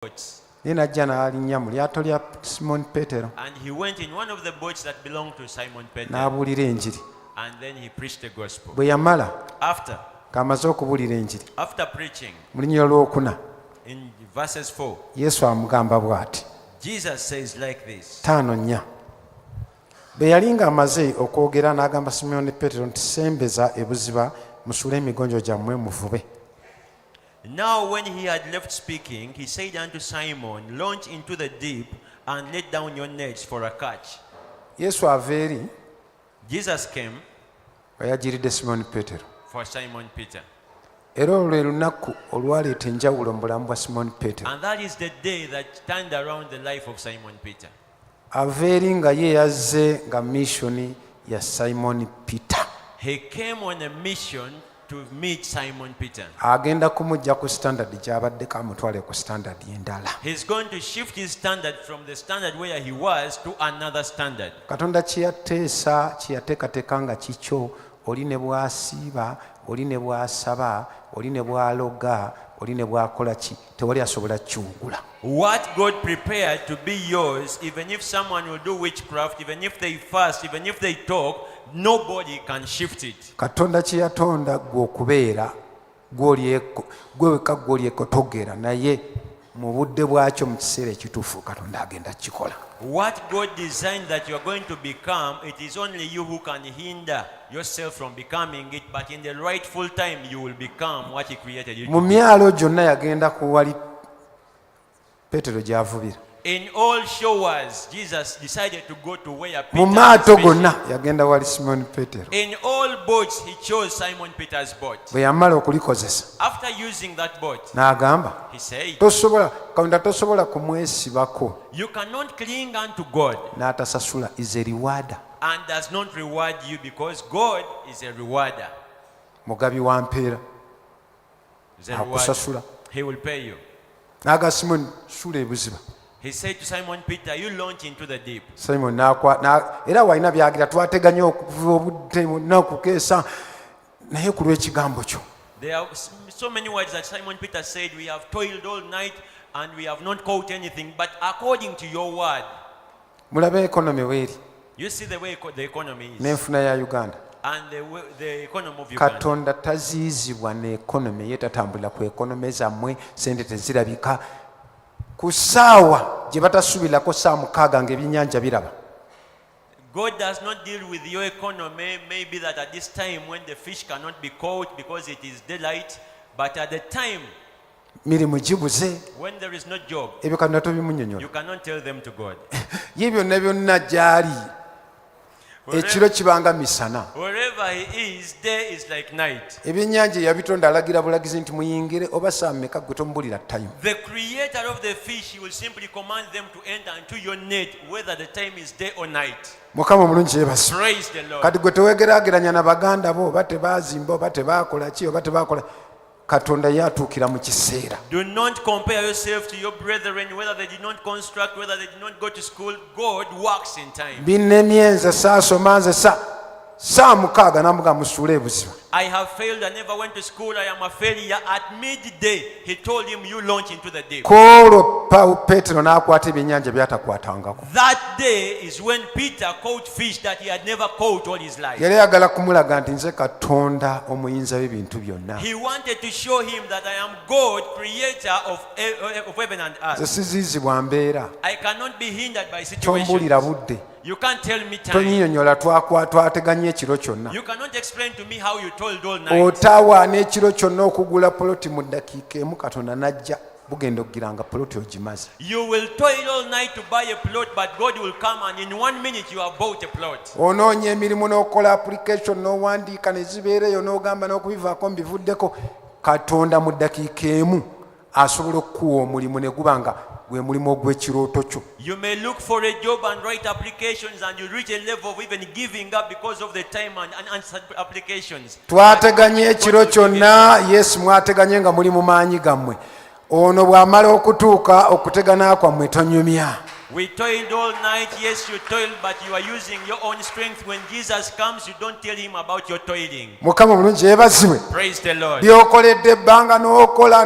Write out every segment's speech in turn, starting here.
boats. N'ajja n'alinnya mu lyato lya Simon Petero. And he went in one of the boats that belonged to Simon Peter. N'abuulira enjiri. And then he preached the gospel. Bwe yamala. After Okubuulira enjiri. After preaching. Mu linnya olwokuna. In verses 4. Yesu amugamba bw'ati. Jesus says like this. 5:4. Bwe yali ng'amaze okwogera n'agamba Simon Petero nti sembeza ebuziba musule emigonjo gyammwe muvube. Now when he had left speaking, he said unto Simon, launch into the deep and let down your nets for a catch. Yesu ava eri. Jesus came yajiridde Simon Petero. For Simon Peter. Era olwo lunaku olwaleeta enjawulo mu bulamu bwa Simon Petero. And that is the day that turned around the life of Simon Peter. Ava eri nga ye yazze nga mission ya Simon Peter. He came on a mission to meet Simon Peter. Agenda kumujja ku standard gy'abaddeko amutwale ku standard endala. He's going to shift his standard from the standard where he was to another standard. Katonda kye yateekateeka nga kikyo, oli ne bw'asiiba, oli ne bw'asaba, oli ne bw'aloga, oli ne bw'akola ki, tewali asobola kiwugula. What God prepared to be yours, even if someone will do witchcraft, even if they fast, even if they talk, nobody can shift it. Katonda kye yatonda gwe okubeera gwe wekka gw'olyeko togera naye mu budde bwakyo mu kiseera ekituufu Katonda agenda kikola. What God designed that you are going to become, it is only you who can hinder yourself from becoming it, but in the rightful time you will become what He created you to be. Mu myalo gyonna yagenda ku wali Petero gy'avubira. In all showers, Jesus decided to go to where Peter mu maato gonna yagenda wali Simon Petero. In all boats, he chose Simon Peter's boat. Bwe yamala okulikozesa. After using that boat, n'agamba, he said, Katonda tosobola kumwesibako. You cannot cling unto God. N'atasasula is a rewarder. And does not reward you because God is a rewarder. Mugabi wa mpeera. Akusasula. He will pay you. N'aga Simon sula ebuziba. He said to Simon Peter, you launch into the deep. Simon era walina byagira twateganya okuva obudde n'okukeesa naye ku lw'ekigambo kyo. There are so many words that Simon Peter said, we have toiled all night and we have not caught anything, but according to your word. Mulabe economy weeri. You see the way the economy is. N'enfuna ya Uganda. And the economy of Uganda. Katonda taziizibwa n'economy ye tatambulira ku economy zammwe sente tezirabika. Ku ssaawa gye batasuubirako saa 6 ng'ebyennyanja biraba. God does not deal with your economy, maybe that at this time when the fish cannot be caught because it is daylight, but at the time mirimu gibuze, when there is no job, ebyo Katonda tobimunnyonnyola. You cannot tell them to God. Ye byonna byonna gy'ali ekiro kibanga misana. Wherever he is, day is like night. Ebyennyanja yabitonda alagira bulagizi nti muyingire oba saa mmeka gwe tomubulira time. The creator of the fish, he will simply command them to enter into your net whether the time is day or night. Mukama mulungi yeebase. Praise the Lord. Kati gwe tewegeraageranya na baganda bo oba tebaazimba oba tebaakola ki oba tebaakola. Katonda yatuukira mu kiseera. Do not compare yourself to your brethren, whether they did not construct, whether they did not go to school. God works in time. Binnemye nze saasoma nze saa 6 namuga musuule ebuziba. I have failed, I never went to school, I am a failure. At midday, he told him, you launch into the deep. K'olwo Petero n'akwata ebyennyanja by'atakwatangako. That day is when Peter caught fish that he had never caught all his life. Yali ayagala kumulaga nti nze Katonda omuyinza w'ebintu byonna. He wanted to show him that I am God, creator of heaven and earth. Nze siziizibwa mbeera. I cannot be hindered by situations. Tombuulira budde. You can't tell me time. Tonnyonnyola twateganya ekiro kyonna. You cannot explain to me how you told all night. Otaawa n'ekiro kyonna okugula poloti mu ddakiika emu Katonda n'ajja bugenda okugiranga poloti ogimaze. You will toil all night to buy a plot, but God will come and in 1 minute you have bought a plot. Onoonya emirimu n'okola application n'owandiika ne zibeereyo n'ogamba n'okubivaako mbivuddeko. Katonda mu ddakiika emu asobola okukuwa omulimu ne guba nga gwe mulimu ogw'ekirooto kyo. You may look for a job and write applications and you reach a level of even giving up because of the time and unanswered applications. Twateganye ekiro kyonna, yes mwateganye nga muli mu maanyi gammwe. Ono bw'amala okutuuka okutegana kwammwe tonyumya. We toiled all night. Yes, you toiled, but you are using your own strength. When Jesus comes, you don't tell him about your toiling. Mukama mulungi yeebazibwe. Praise the Lord. Byokoledde ebbanga n'okola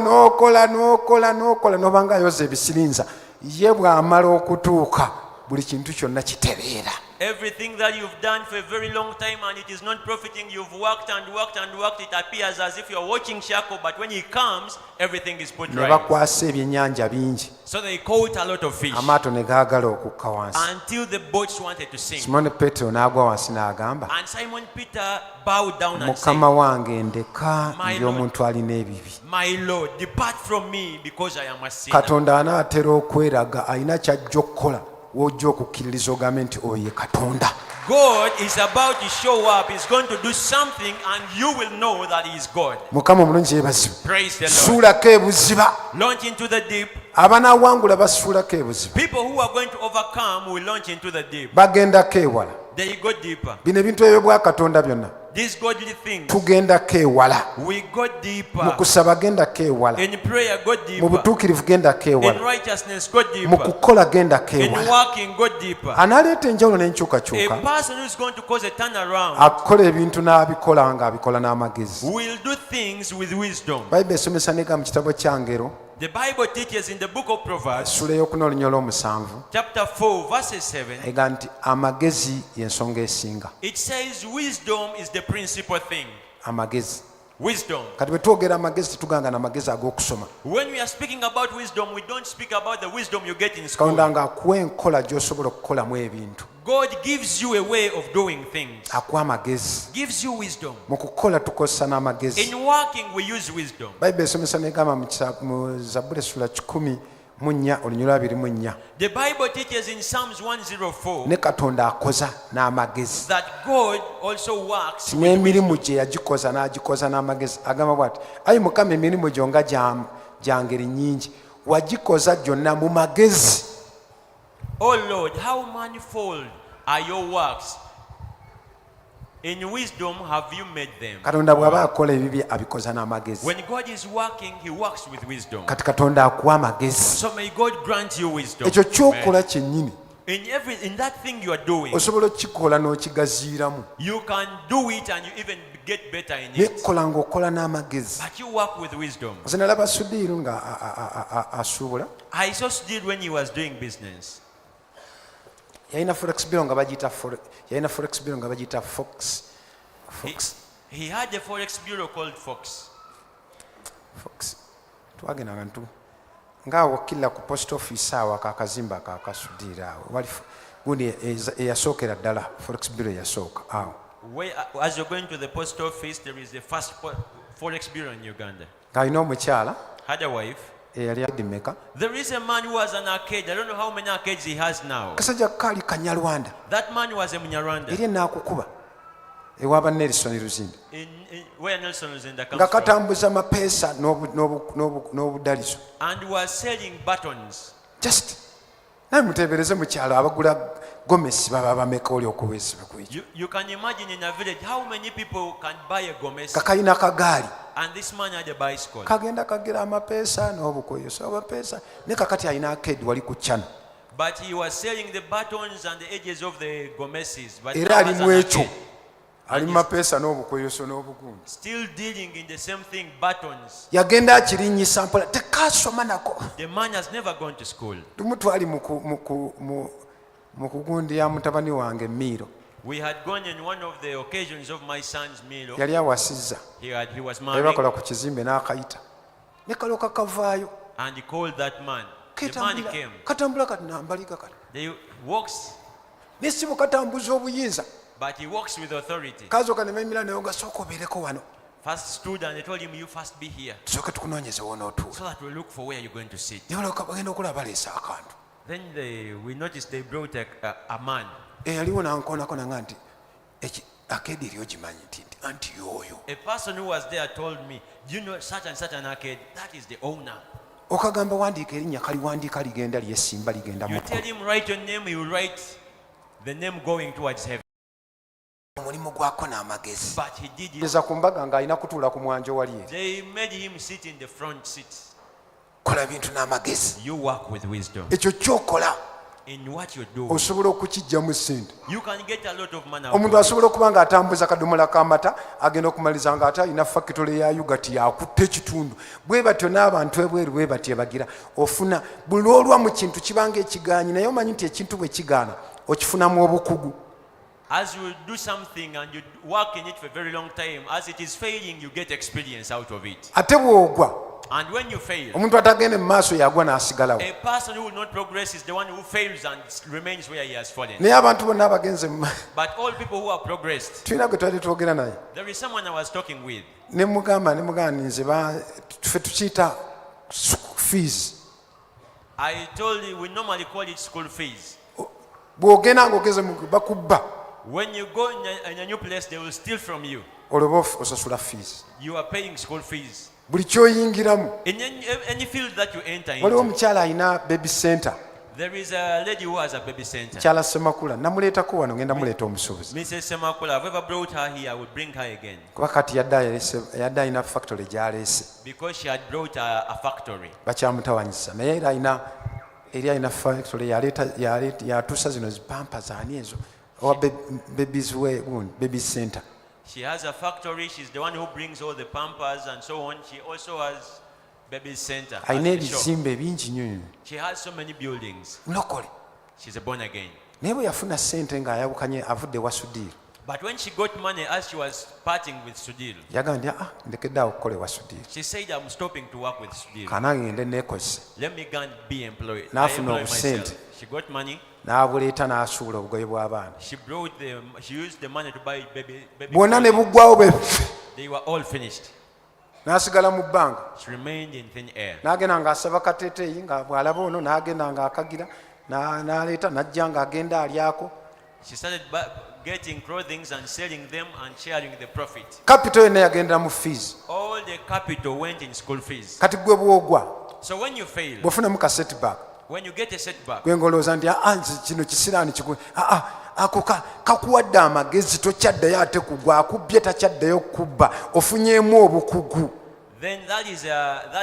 n'obanga ayoza ebisirinza ye bw'amala okutuuka buli kintu kyonna kitereera. Everything that you've done for a very long time and it is not profiting, you've worked and worked and worked, it appears as if you're watching Shako, but when he comes, everything is put Ne right. bakwasa ebyennyanja bingi. So they caught a lot of fish Amaato ne gaagala okukka wansi. until the boats wanted to sink. Simoni Peetero n'agwa wansi n'agamba, And Simon Peter bowed down and Mukama said, wange ndeka ndi omuntu alina ebibi. My Lord, depart from me because I am a sinner. Katonda anaatera okweraga alina ky'ajja okukola w'ojja okukkiririza ogambe nti oyo ye Katonda. God is about to show up. He's going to do something and you will know that he is God. Mukama omulungi yeebazibwe. Praise the Lord. Suulako ebuziba. Launch into the deep. Abanaawangula basuulako ebuziba. People who are going to overcome will launch into the deep. Bagendako ewala. They go deeper. Bino ebintu ebyo bwa Katonda byonna These godly things, tugendako ewala. we go Mu deeper. kusaba gendako ewala. In prayer, go Mu deeper. butuukirivu gendako In ewala. righteousness, go Mu deeper. kukola gendako In ewala. working, go deeper. Analeeta enjawulo A n'enkyukakyuka person who is going to cause a turnaround akukola ebintu n'abikola ng'abikola n'amagezi. will do things with wisdom. Bayibuli esomesa nega mu kitabo kya Ngero The Bible teaches in the book of Proverbs, essula ey'okuna olunya olw'omusanvu chapter 4, verses 7, ega nti amagezi y'ensonga esinga. it says wisdom is the principal thing. Amagezi. Wisdom. Kati bwe twogera amagezi tetuganga n'amagezi ag'okusoma. When we are speaking about wisdom, we don't speak about the wisdom you get in school. Katonda ng'akuwa enkola gy'osobola okukolamu ebintu. God gives you a way of doing things. Akuwa amagezi. Gives you wisdom. Mu kukola tukozesa n'amagezi. In working, we use wisdom. Bayibuli esomesa n'egamba mu Zabbuli essula 14 olunya lwa 24 The Bible teaches in Psalms 104 ne Katonda akoza n'amagezi. that God also works with N'emirimu gye yagikoza n'agikoza n'amagezi. Agamba bw'ati, ayi Mukama emirimu gyo nga gya ngeri nnyingi, wagikoza gyonna mu magezi. Oh Lord, how manifold are your works. In wisdom have you made them. Katonda bw'aba akola ebibi abikoza n'amagezi. When God is working, he works with wisdom. Kati Katonda akuwa amagezi. So may God grant you wisdom. Ekyo ky'okola kyennyini In that thing you are doing, osobola okukikola n'okigaziiramu. you can do it and you even get better in Naye it. kola ng'okola n'amagezi. But you work with wisdom. Nze nalaba Sudiiru nga asuubula. I saw did when he was doing business. Yalina forex bill nga bagiyita Fox. He had a forex bureau called Fox. Twagendanga ntu ngaawo okkirira ku post office awo akakazimba akakasudiira awo wali gundi eyasookera ddala forex bureau eyasooka awo. As you're going to the post office, there is the first forex bureau in Uganda. Ng'alina omukyala Had a wife. eyali adimeka. There is a man who has an arcade. I don't know how many arcades he has now. Kasajja kaali Kanyarwanda That man was a Munyarwanda. eri enaakukuba ewaaba Nelson Luzinde Where Nelson was in the nga comes from. katambuza mapeesa n'obudalizo. And was selling buttons. Just naye muteebereze mu kyalo abagula gomesi baba bameka oli okubeesiba kwekyo. You can imagine in a village how many people can buy a gomez. Kakayina kagaali And this man had a bicycle. kagenda kagira amapeesa n'obukoyo so amapeesa ne kakati alina akedi wali ku channel But he was selling the buttons and the edges of the gomezes. But era now ali has mu an ekyo arcade. ali mu mapeesa n'obukoyoso n'obugundi. Still dealing in the same thing, buttons. Yagenda akirinyisa mpola tekasoma nako. The man has never gone to school. Lumu twali mu kugundi ya mutabani wange Miiro. We had gone in one of the occasions of my son's meal. Yali awasizza He was bali married bakola ku kizimbe n'akayita ne kaloka kavaayo and he called that man. The man came. katambula kati nambaliga kati He walks, ne si bukatambuza obuyinza but he walks with authority. kazooka ne bemira naye nga sooka obeereko wano First stood and they told him, you first be here tusooke tukunoonyeze wonootuula so that we look for where you're going to sit. ne balooka bagenda okulaba baleese akantu. Then we noticed they brought a man. Eyaliwo nankoonakona nti akedi eri ogimanyi anti y'oyo A person who was there told me, do you know such and such an arcade? That is the owner. okagamba wandiika erinnya kaliwandiika ligenda lyesimba ligenda You tell him write your name, he will write the name going towards heaven. omulimu gwako n'amagezi. But he did it. eza ku mbaga ng'alina kutuula ku mwanjo wali eri. They made him sit in the front seat. Kola bintu n'amagezi. You work with wisdom. Ekyo kyokola in what you do. osobola okukijjamu ssente. You can get a lot of money. Omuntu asobola okuba nga atambuza akadomola k'amata agenda okumaliza nga ate alina fakitole ya yugati yakutta ekitundu. Bwe batyo n'abantu ebweru bwe batyo bagira ofuna buli olwa mu kintu kibanga ekigaanyi naye omanyi nti ekintu bwe kigaana okifunamu obukugu. As you do something and you work in it for a very long time, as it is failing, you get experience out of it. Ate bw'ogwa And when you fail, omuntu atagenda mu maaso yagwa n'asigalawo. a person who will not progress is the one who fails and remains where he has fallen. Naye abantu bonna abagenze mu But all people who have progressed, tulina gwe twali twogera naye there is someone I was talking with. ne mugamba nze ffe tukiyita fees. I told you we normally call it school fees. Bw'ogenda ng'ogeze mu bakubba When you go in a new place, they will steal from you. olwoba osasula fees. You are paying school fees. Buli kyoyingiramu. In any field that you enter Waliwo into, omukyala alina baby center. there is a lady who has a baby center. Kyala Semakula namuleetako wano ngenda muleeta omusuubuzi. Mrs. Semakula, I've ever brought her here, I will bring her again. Kuba kati yadde alina factory gy'aleese. Because she had brought a factory. Bakyamutawanyisa naye era alina factory yatuusa zino zipampa zaani ezo owa baby center. She has a factory. She's the one who brings all the pampers and so on. She also has baby center. Alina ebizimbe bingi nnyo. She has so many buildings. Mulokole. She's a born again. Naye bwe yafuna ssente ng'ayawukanye avudde wa Sudiri. But when she got money, as she was parting with Sudil, Yagambye ndekedde awo okukola ewa Sudiri. she said, I'm stopping to work with Sudil. Kanange ngende neekozese. Let me go and be employed. I N'afuna employ obusente. myself. She got money. N'abuleeta n'asuula obugoye bw'abaana. She used the money to buy baby Bwonna ne clothes. buggwawo be They were all finished. n'asigala mu bbanga. She remained in thin air. N'agenda ng'asaba kateeteeyi nga bw'alaba ono n'agenda ng'akagira n'aleeta n'ajja ng'agenda alyako. She started getting clothing and selling them and sharing the profit. Kapito yonna yagendera mu fees. All the capital went in school fees. Kati gwe bw'ogwa So when you fail, bw'ofunamu ka setback when you get a setback, gwe ng'olowooza nti nze kino kisiraani kigwe ako kakuwadde amagezi tokyaddayo ate kugwa akubbye takyaddayo kubba ofunyemu obukugu. then that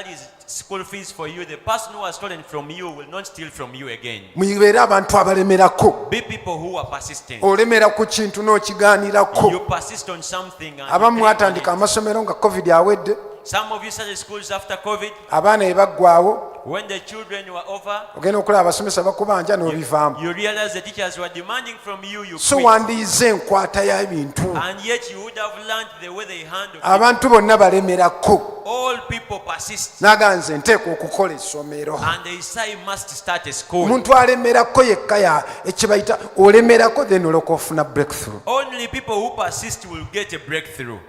is school fees for you. The person who has stolen from you will not steal from you again. Mubeere abantu abalemerako. Be people who are persistent. Olemera ku kintu n'okigaanirako. You persist on something. And Abamu you take on mwatandika it. amasomero nga covid awedde. Some of you started schools after COVID. Abaana bwe baggwawo When the children were over, ogenda okulaba abasomesa bakubanja n'obivaamu. you realize the teachers were demanding from you, you So quit. wandiyize enkwata y'ebintu. And yet you would have learned the way they handle it. Abantu bonna balemerako. All people persist. Naganze nteekwa okukola essomero. And they say must start a school. Omuntu alemerako yekka ekibayita olemerako then olyoka ofuna breakthrough. Only people who persist will get a breakthrough.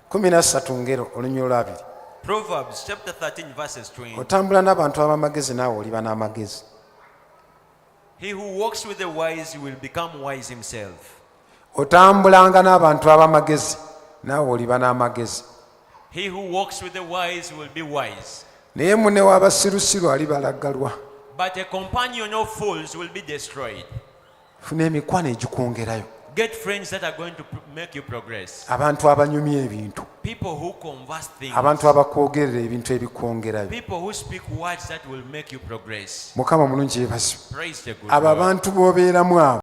13 ngero olunywa olwabiri. Proverbs chapter 13 verses 20. Otambula n'abantu ab'amagezi naawe oliba n'amagezi. He who walks with the wise will become wise himself. Otambulanga n'abantu ab'amagezi naawe oliba n'amagezi. He who walks with the wise will be wise. Naye munne w'abasirusiru alibalaggalwa. But a companion of fools will be destroyed. Funa emikwano egikwongerayo. Get friends that are going to make you progress. Abantu abanyumya ebintu. People who converse things. Abantu abakwogerera ebintu ebikwongerayo. People who speak words that will make you progress. Mukama mulungi yeebazibwe. Praise the good Abo Lord. abantu b'obeeramu abo